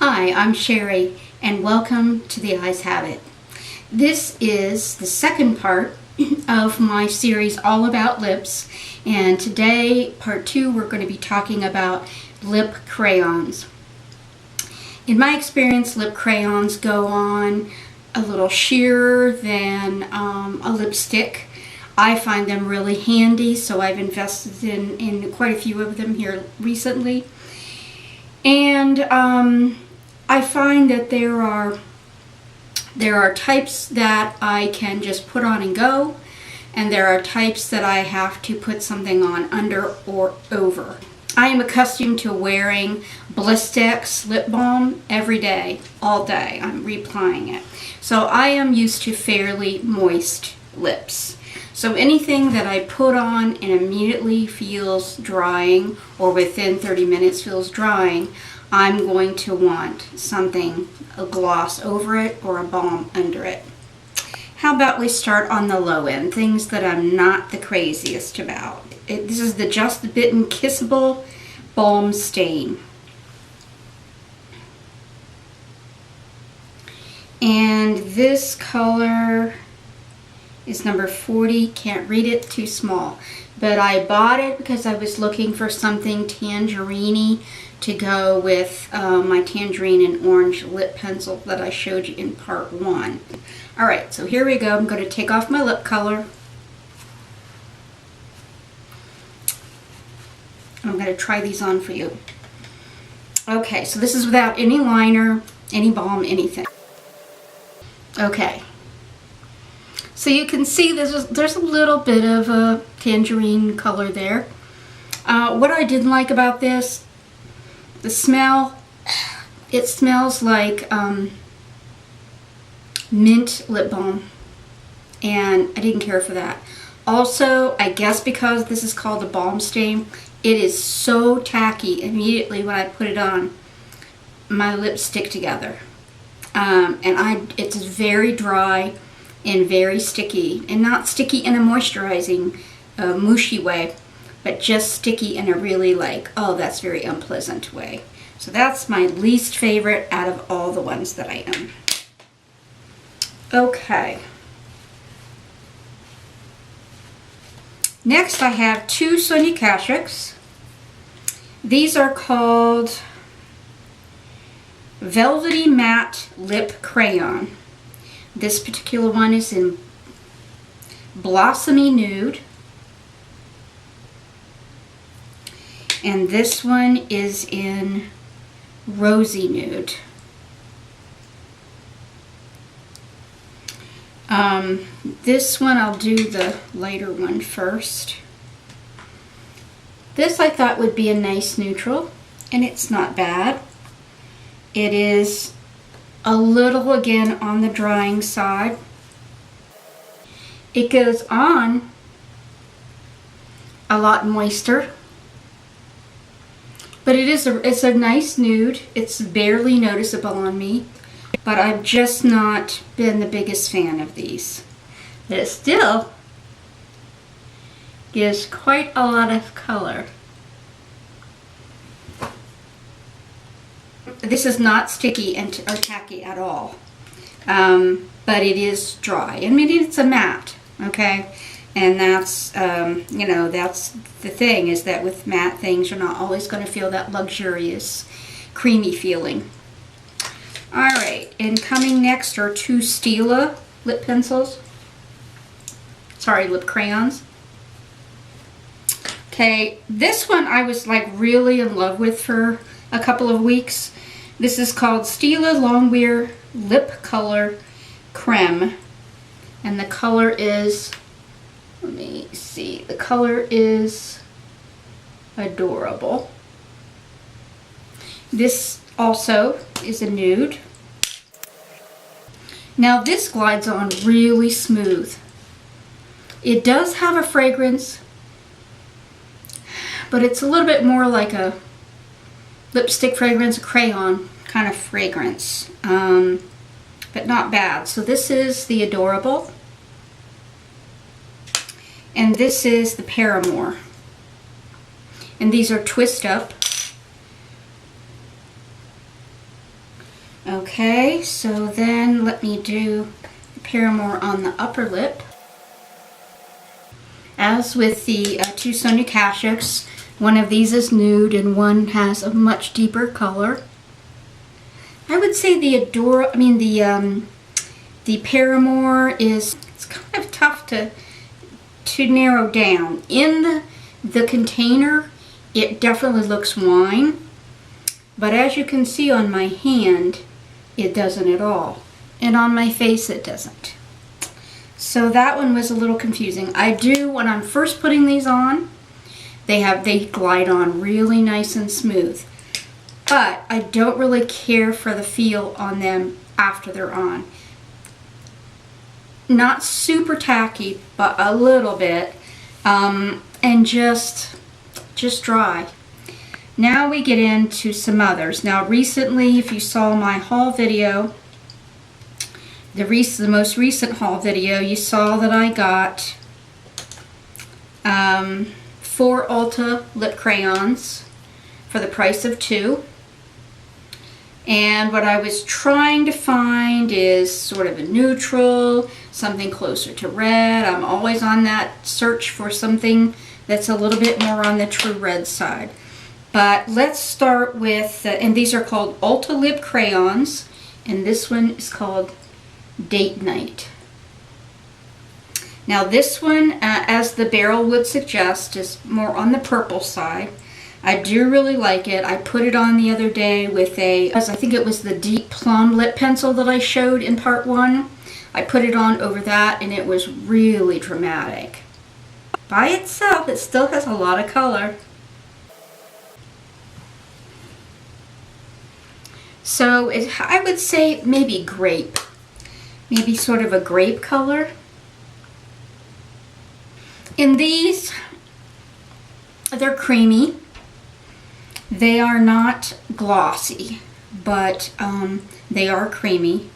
Hi, I'm Sherry, and welcome to The Eyes Have It. This is the second part of my series all about lips, and today, part 2, we're going to be talking about lip crayons. In my experience, lip crayons go on a little sheerer than a lipstick. I find them really handy, so I've invested in quite a few of them here recently. And I find that there are types that I can just put on and go, and there are types that I have to put something on under or over. I am accustomed to wearing Blistex lip balm every day, all day. I'm reapplying it. So I am used to fairly moist lips. So anything that I put on and immediately feels drying, or within 30 minutes feels drying, I'm going to want something, a gloss over it or a balm under it. How about we start on the low end, things that I'm not the craziest about. This is the Just a Bitten Kissable Balm Stain. And this color is number 40. Can't read it, too small. But I bought it because I was looking for something tangerine-y to go with my tangerine and orange lip pencil that I showed you in part 1. Alright, so here we go. I'm going to take off my lip color. I'm going to try these on for you. Okay, so this is without any liner, any balm, anything. Okay. So you can see there's a little bit of a tangerine color there. What I didn't like about this, the smell, it smells like mint lip balm, and I didn't care for that. Also, I guess because this is called a balm stain, it is so tacky immediately when I put it on. My lips stick together. It's very dry and very sticky, and not sticky in a moisturizing, mushy way, but just sticky in a really oh, that's very unpleasant way. So that's my least favorite out of all the ones that I own. Okay. Next I have two Sonia Kashuk's. These are called Velvety Matte Lip Crayon. This particular one is in Blossomy Nude. And this one is in Rosy Nude. This one, I'll do the lighter one first. This I thought would be a nice neutral, and it's not bad. It is a little, again, on the drying side. It goes on a lot moister, but it's a nice nude. It's barely noticeable on me, but I've just not been the biggest fan of these. But it still gives quite a lot of color. This is not sticky or tacky at all, but it is dry. I mean, it's a matte, okay? And that's, that's the thing, is that with matte things, you're not always going to feel that luxurious, creamy feeling. Alright, and coming next are two Stila lip pencils. Sorry, lip crayons. Okay, this one I was really in love with for a couple of weeks. This is called Stila Longwear Lip Color Creme. And the color is, let me see, the color is Adorable. This also is a nude. Now this glides on really smooth. It does have a fragrance, but it's a little bit more like a lipstick fragrance, a crayon kind of fragrance, but not bad. So this is the Adorable, and this is the Paramour. And these are twist up. Okay, so then let me do the Paramore on the upper lip. As with the two Sonia Kashuk's, one of these is nude and one has a much deeper color. I would say the Paramore is, it's kind of tough to narrow down. In the container, it definitely looks wine, but as you can see on my hand, it doesn't at all. And on my face, it doesn't. So that one was a little confusing. I do, when I'm first putting these on, they glide on really nice and smooth. But I don't really care for the feel on them after they're on. Not super tacky, but a little bit. And just dry. Now we get into some others. Now recently, if you saw my haul video, the most recent haul video, you saw that I got 4 Ulta lip crayons for the price of 2. And what I was trying to find is sort of a neutral, something closer to red. I'm always on that search for something that's a little bit more on the true red side. But let's start with, and these are called Ulta Lip Crayons, and this one is called Date Night. Now this one, as the barrel would suggest, is more on the purple side. I do really like it. I put it on the other day with I think it was the Deep Plum lip pencil that I showed in part 1. I put it on over that and it was really dramatic. By itself, it still has a lot of color. So I would say maybe grape. Maybe sort of a grape color. In these, they're creamy. They are not glossy, but they are creamy.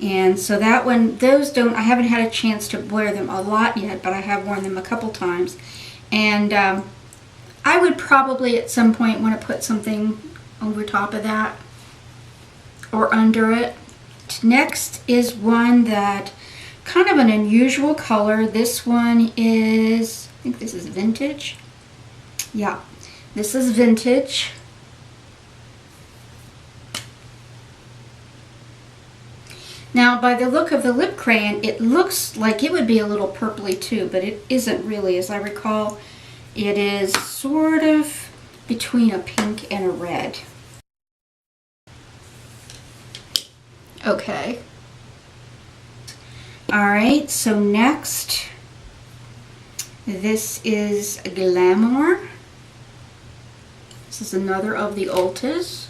And so that one, I haven't had a chance to wear them a lot yet, but I have worn them a couple times. And I would probably at some point want to put something over top of that or under it. Next is one that, kind of an unusual color. This one is, I think this is vintage. Yeah, this is vintage. Now, by the look of the lip crayon, it looks like it would be a little purpley too, but it isn't really. As I recall, it is sort of between a pink and a red. Okay. Alright, so next, this is Glamour. This is another of the Ultas.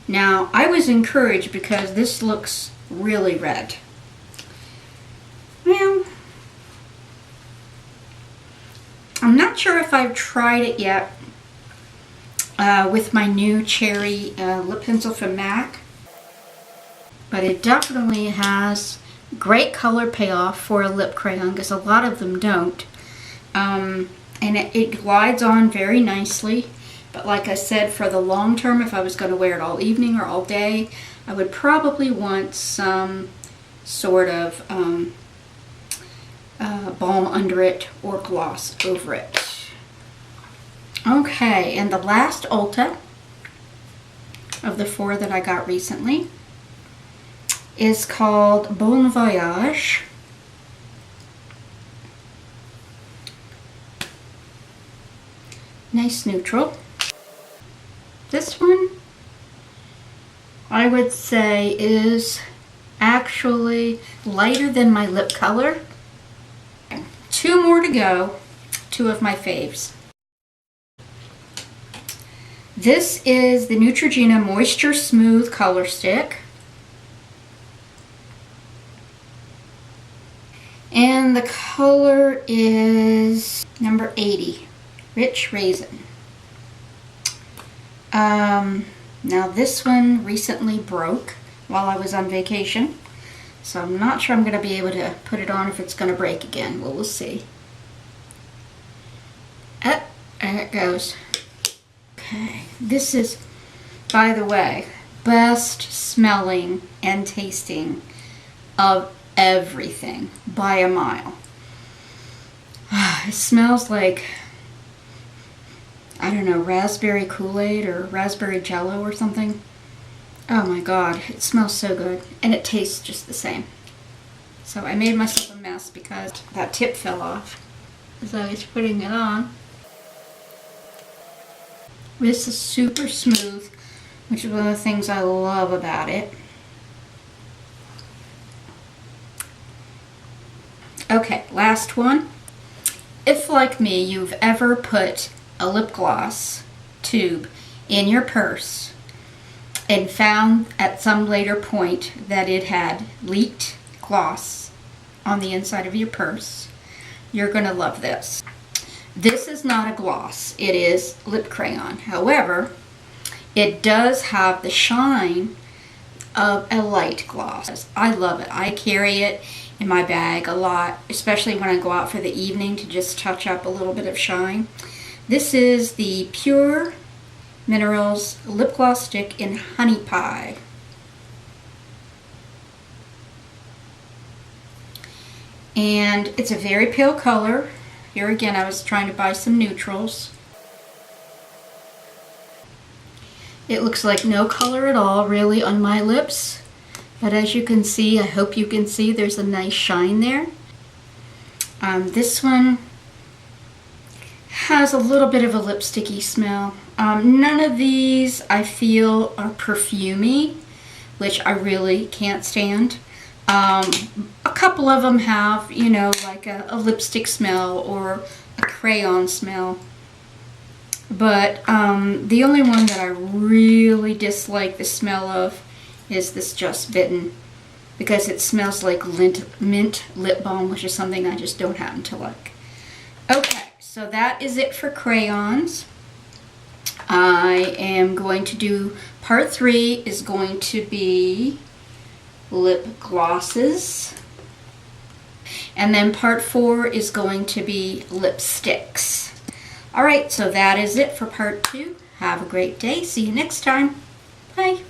Now, I was encouraged because this looks really red. Well, I'm not sure if I've tried it yet with my new cherry lip pencil from MAC, but it definitely has great color payoff for a lip crayon because a lot of them don't. And it glides on very nicely. But like I said, for the long term, if I was going to wear it all evening or all day, I would probably want some sort of balm under it or gloss over it. Okay, and the last Ulta of the 4 that I got recently is called Bon Voyage. Nice neutral. This one, I would say, is actually lighter than my lip color. 2 more to go, 2 of my faves. This is the Neutrogena Moisture Smooth Color Stick. And the color is number 80, Rich Raisin. Now this one recently broke while I was on vacation, so I'm not sure I'm going to be able to put it on if it's going to break again. Well, we'll see. There it goes. Okay, this is, by the way, best smelling and tasting of everything by a mile. It smells like, I don't know, raspberry Kool-Aid or raspberry Jello or something. Oh my God, it smells so good. And it tastes just the same. So I made myself a mess because that tip fell off as I was putting it on. This is super smooth, which is one of the things I love about it. Okay, last one. If, like me, you've ever put a lip gloss tube in your purse and found at some later point that it had leaked gloss on the inside of your purse, you're going to love this. This is not a gloss, it is lip crayon. However, it does have the shine of a light gloss. I love it. I carry it in my bag a lot, especially when I go out for the evening to just touch up a little bit of shine. This is the Pure Minerals Lip Gloss Stick in Honey Pie. And it's a very pale color. Here again, I was trying to buy some neutrals. It looks like no color at all, really, on my lips. But as you can see, I hope you can see, there's a nice shine there. This one has a little bit of a lipsticky smell. None of these I feel are perfumey, which I really can't stand. A couple of them have, you know, like a lipstick smell or a crayon smell. But the only one that I really dislike the smell of is this Just Bitten, because it smells like mint lip balm, which is something I just don't happen to like. Okay, so that is it for crayons. I am going to do part 3 is going to be lip glosses. And then part 4 is going to be lipsticks. Alright, so that is it for part 2. Have a great day. See you next time. Bye.